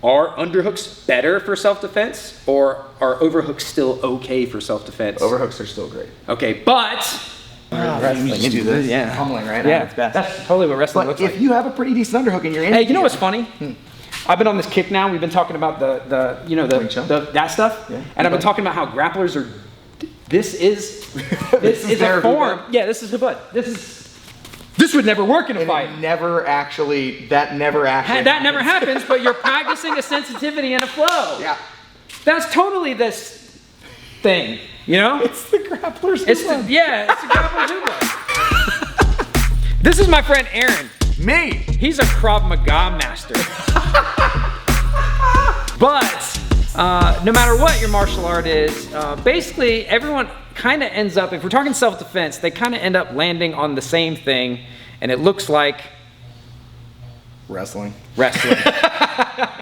Are underhooks better for self-defense, or are overhooks still okay for self-defense? Overhooks are still great. Okay, but Wrestling, you do this. Yeah. Pummeling right now. Yeah, It's best. that's totally what wrestling But looks if like. you have a pretty decent underhook and you're in Hey, you know what's funny? I've been on this kick now. We've been talking about the that stuff, Yeah. and I've been talking about how grapplers are. This is a form. Yeah, this is Hubud. This would never work in a fight. That never actually That never happens, but you're practicing a sensitivity and a flow. Yeah. That's totally this thing, you know? It's the grappler's It's the grappler's Hubud. This is my friend Aaron. Me. He's a Krav Maga master. But no matter what your martial art is, basically everyone kind of ends up, if we're talking self-defense, they kind of end up landing on the same thing, and it looks like Wrestling.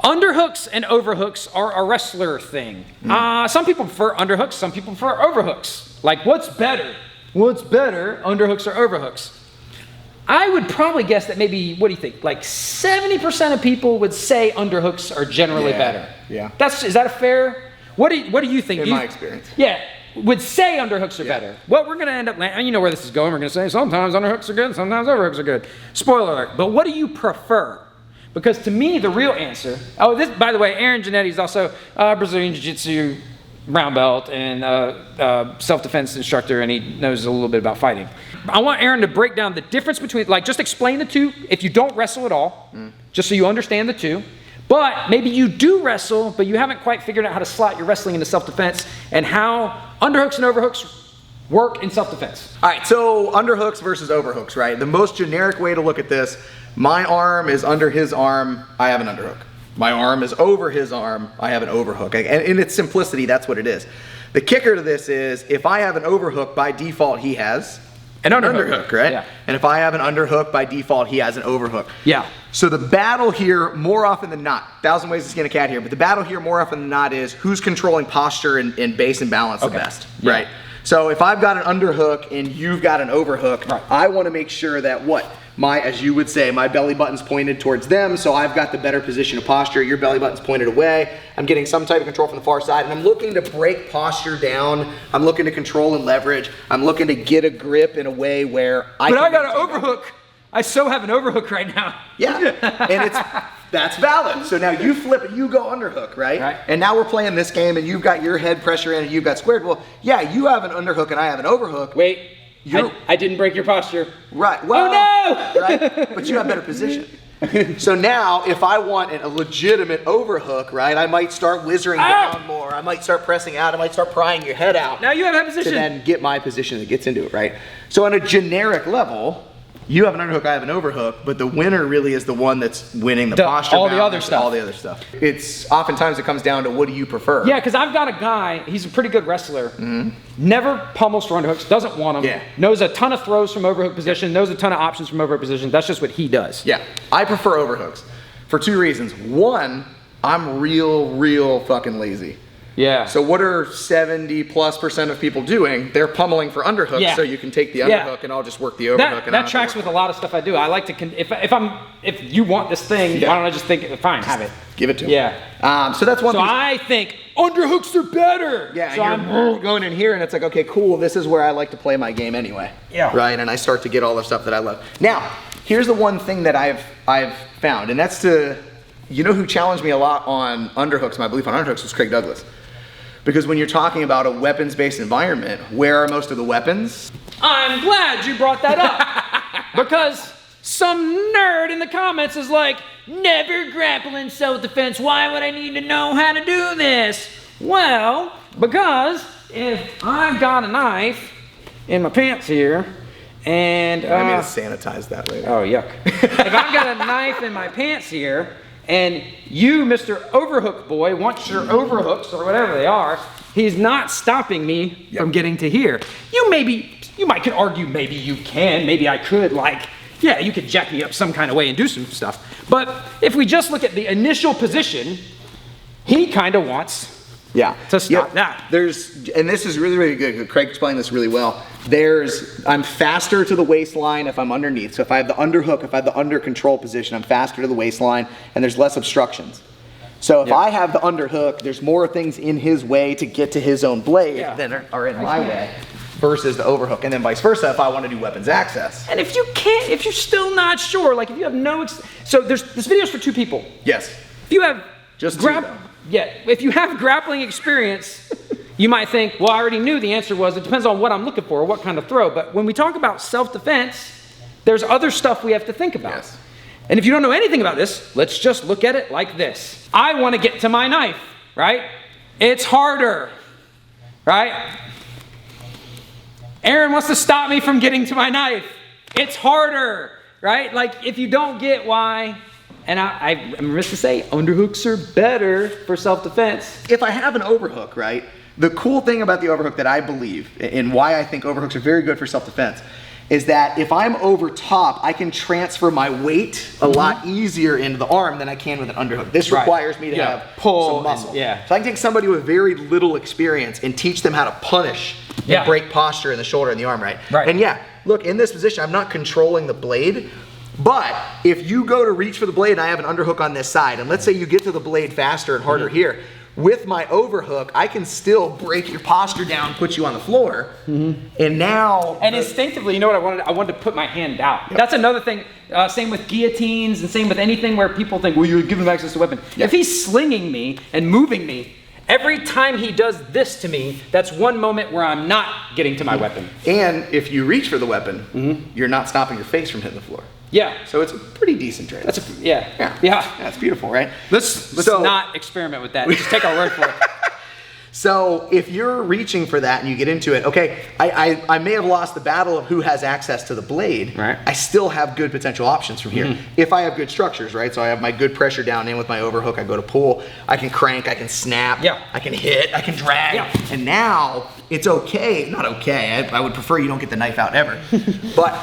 Underhooks and overhooks are a wrestler thing. Some people prefer underhooks, some people prefer overhooks. Like, what's better? What's better, underhooks or overhooks? I would probably guess that maybe, what do you think? Like 70% of people would say underhooks are generally better. Yeah. Is that a fair? What do you think? In my experience. Yeah, would say underhooks are better. What we're gonna end up landing, you know where this is going. We're gonna say sometimes underhooks are good, sometimes overhooks are good. Spoiler alert. But what do you prefer? Because to me, the real answer. Oh, this, by the way, Aaron Giannetti is also a Brazilian Jiu-Jitsu brown belt and self-defense instructor, and he knows a little bit about fighting. I want Aaron to break down the difference between, like, just explain the two if you don't wrestle at all, just so you understand the two. But maybe you do wrestle, but you haven't quite figured out how to slot your wrestling into self-defense and how underhooks and overhooks work in self-defense. All right, so underhooks versus overhooks, right? The most generic way to look at this, my arm is under his arm, I have an underhook. My arm is over his arm, I have an overhook. And in its simplicity, that's what it is. The kicker to this is, if I have an overhook, by default, he has an underhook, right? Yeah. And if I have an underhook, by default, he has an overhook. Yeah. So the battle here, more often than not, 1,000 ways to skin a cat here, but the battle here more often than not is who's controlling posture and base and balance the best, right? So if I've got an underhook and you've got an overhook, I want to make sure that as you would say, my belly button's pointed towards them, so I've got the better position of posture. Your belly button's pointed away. I'm getting some type of control from the far side, and I'm looking to break posture down. I'm looking to control and leverage. I'm looking to get a grip in a way where I got an overhook. I so have an overhook right now. Yeah, and that's valid. So now you flip it, you go underhook, right? And now we're playing this game, and you've got your head pressure in, and you've got squared. Well, yeah, you have an underhook, and I have an overhook. Wait. I didn't break your posture. Right. Well, oh no! Right? But you have better position. So now, if I want a legitimate overhook, right, I might start whizzing down more. I might start pressing out. I might start prying your head out. Now you have that position. To then get my position that gets into it, right? So on a generic level, you have an underhook, I have an overhook, but the winner really is the one that's winning the posture, all the other stuff. All the other stuff. It's oftentimes it comes down to what do you prefer? Yeah, because I've got a guy, he's a pretty good wrestler, never pummels for underhooks, doesn't want them, knows a ton of throws from overhook position, knows a ton of options from overhook position. That's just what he does. Yeah, I prefer overhooks for two reasons. One, I'm real fucking lazy. Yeah. So what are 70+% of people doing? They're pummeling for underhooks, so you can take the underhook and I'll just work the overhook. That tracks with a lot of stuff I do. I like to, if you want this thing, why don't I just think, fine, have it. Give it to me. Yeah. So that's one thing. So I think underhooks are better. Yeah, so and you're going in here and it's like, okay, cool, this is where I like to play my game anyway. Yeah. Right, and I start to get all the stuff that I love. Now, here's the one thing that I've found, and that's you know who challenged me a lot on underhooks, my belief on underhooks was Craig Douglas. Because when you're talking about a weapons-based environment, where are most of the weapons? I'm glad you brought that up. Because some nerd in the comments is like, never grapple in self-defense. Why would I need to know how to do this? Well, because if I've got a knife in my pants here, and I mean to sanitize that later. Oh, yuck. If I've got a knife in my pants here, and you, Mr. Overhook boy, want your overhooks or whatever they are, he's not stopping me from getting to here. You might could argue maybe you can, maybe I could, you could jack me up some kind of way and do some stuff. But if we just look at the initial position, he kind of wants to stop that. And this is really good. Craig explained this really well. I'm faster to the waistline if I'm underneath. So if I have the underhook, if I have the under control position, I'm faster to the waistline and there's less obstructions. So if I have the underhook, there's more things in his way to get to his own blade than are in my way versus the overhook. And then vice versa if I want to do weapons access. And if you can't, if you're still not sure, like if you have no, so this video's for 2 people. Yes. If you have just 2 though. Yeah, if you have grappling experience, you might think, well, I already knew the answer was, it depends on what I'm looking for, what kind of throw. But when we talk about self-defense, there's other stuff we have to think about. Yes. And if you don't know anything about this, let's just look at it like this. I want to get to my knife, right? It's harder, right? Aaron wants to stop me from getting to my knife. It's harder, right? Like if you don't get why, and I'm remiss to say, underhooks are better for self-defense. If I have an overhook, right? The cool thing about the overhook that I believe, and why I think overhooks are very good for self-defense, is that if I'm over top, I can transfer my weight a lot easier into the arm than I can with an underhook. This requires me to have pull some muscle. So I can take somebody with very little experience and teach them how to punish and break posture in the shoulder and the arm, right? And look, in this position, I'm not controlling the blade, but if you go to reach for the blade and I have an underhook on this side, and let's say you get to the blade faster and harder here, with my overhook, I can still break your posture down, put you on the floor, and now... And instinctively, you know what I wanted? I wanted to put my hand out. That's another thing, same with guillotines and same with anything where people think, well, you're giving him access to a weapon. If he's slinging me and moving me, every time he does this to me, that's one moment where I'm not getting to my weapon. And if you reach for the weapon, you're not stopping your face from hitting the floor. Yeah. So it's a pretty decent trade. That's beautiful, right? Let's not experiment with that. Just take our word for it. So if you're reaching for that and you get into it, okay, I may have lost the battle of who has access to the blade. Right. I still have good potential options from here. If I have good structures, right? So I have my good pressure down in with my overhook. I go to pull. I can crank. I can snap. I can hit. I can drag. And now it's okay. Not okay. I would prefer you don't get the knife out ever. But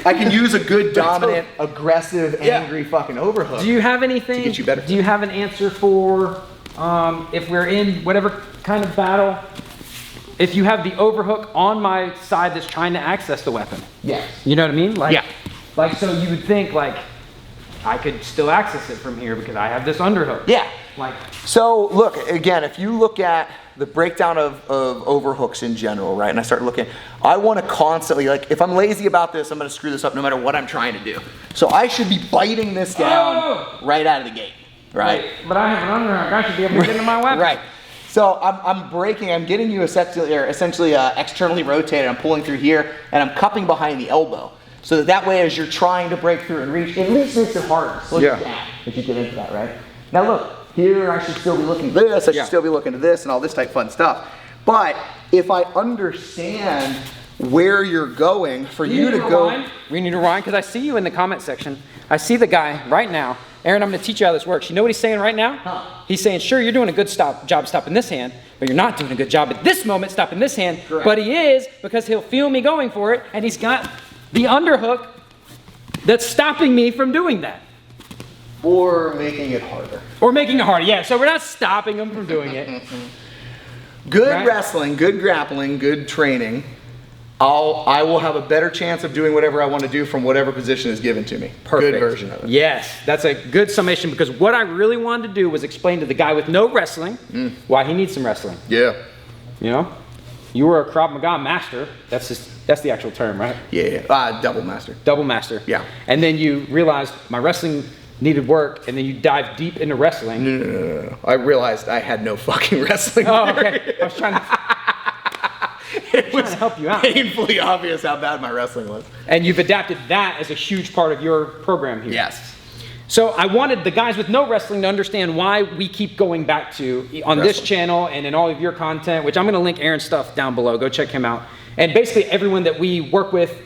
I can use a good, dominant, aggressive, angry fucking overhook. Do you have anything? To get you better. Do you have an answer for if we're in whatever kind of battle? If you have the overhook on my side that's trying to access the weapon. Yes. You know what I mean? Like, like so you would think like I could still access it from here because I have this underhook. Yeah. Like. So look again. If you look at the breakdown of overhooks in general, right? And I start looking, I want to constantly, like, if I'm lazy about this, I'm going to screw this up no matter what I'm trying to do. So I should be biting this down right out of the gate, right? But I have an underhook. I should be able to get into my weapon. Right. So I'm breaking, I'm getting you essentially externally rotated. I'm pulling through here, and I'm cupping behind the elbow. So that way, as you're trying to break through and reach, it at least makes it harder. Slow you down if you get into that, right? Now look. Here, I should still be looking at this, I should still be looking at this, and all this type of fun stuff. But if I understand where you're going, for you to go... We need to rewind, because I see you in the comment section. I see the guy right now. Aaron, I'm going to teach you how this works. You know what he's saying right now? He's saying, sure, you're doing a good job stopping this hand, but you're not doing a good job at this moment stopping this hand. Correct. But he is, because he'll feel me going for it, and he's got the underhook that's stopping me from doing that. Or making it harder. Or making it harder, yeah. So we're not stopping them from doing it. Good wrestling, good grappling, good training. I will have a better chance of doing whatever I want to do from whatever position is given to me. Perfect. Good version of it. Yes, that's a good summation, because what I really wanted to do was explain to the guy with no wrestling why he needs some wrestling. Yeah. You know? You were a Krav Maga master. That's the actual term, right? Yeah. Double master. Double master. Yeah. And then you realized my wrestling needed work, and then you dive deep into wrestling. No. I realized I had no fucking wrestling. Oh, okay. I was trying to help you out. Painfully obvious how bad my wrestling was. And you've adapted that as a huge part of your program here. Yes. So I wanted the guys with no wrestling to understand why we keep going back to on this channel and in all of your content, which I'm going to link Aaron's stuff down below. Go check him out. And basically everyone that we work with,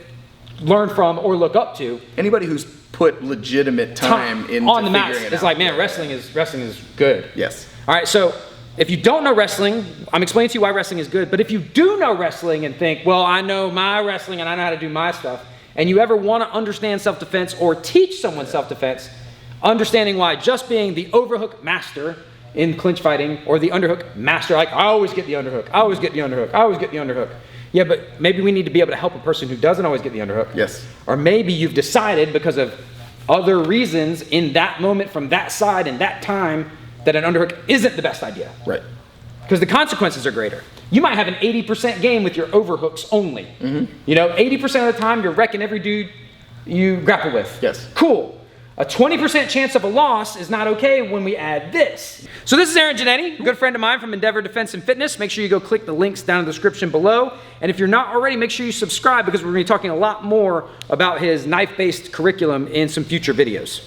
learn from, or look up to. Anybody who's put legitimate time into on the mat. It's like, man, wrestling is good. Yes. All right, so if you don't know wrestling, I'm explaining to you why wrestling is good. But if you do know wrestling and think, well, I know my wrestling and I know how to do my stuff, and you ever want to understand self-defense or teach someone self-defense, understanding why just being the overhook master in clinch fighting or the underhook master, like I always get the underhook, I always get the underhook, I always get the underhook. Yeah, but maybe we need to be able to help a person who doesn't always get the underhook. Yes. Or maybe you've decided because of other reasons in that moment from that side and that time that an underhook isn't the best idea. Right. Because the consequences are greater. You might have an 80% game with your overhooks only. You know, 80% of the time you're wrecking every dude you grapple with. Yes. Cool. A 20% chance of a loss is not okay when we add this. So this is Aaron Giannetti, a good friend of mine from Endeavor Defense and Fitness. Make sure you go click the links down in the description below. And if you're not already, make sure you subscribe because we're going to be talking a lot more about his knife-based curriculum in some future videos.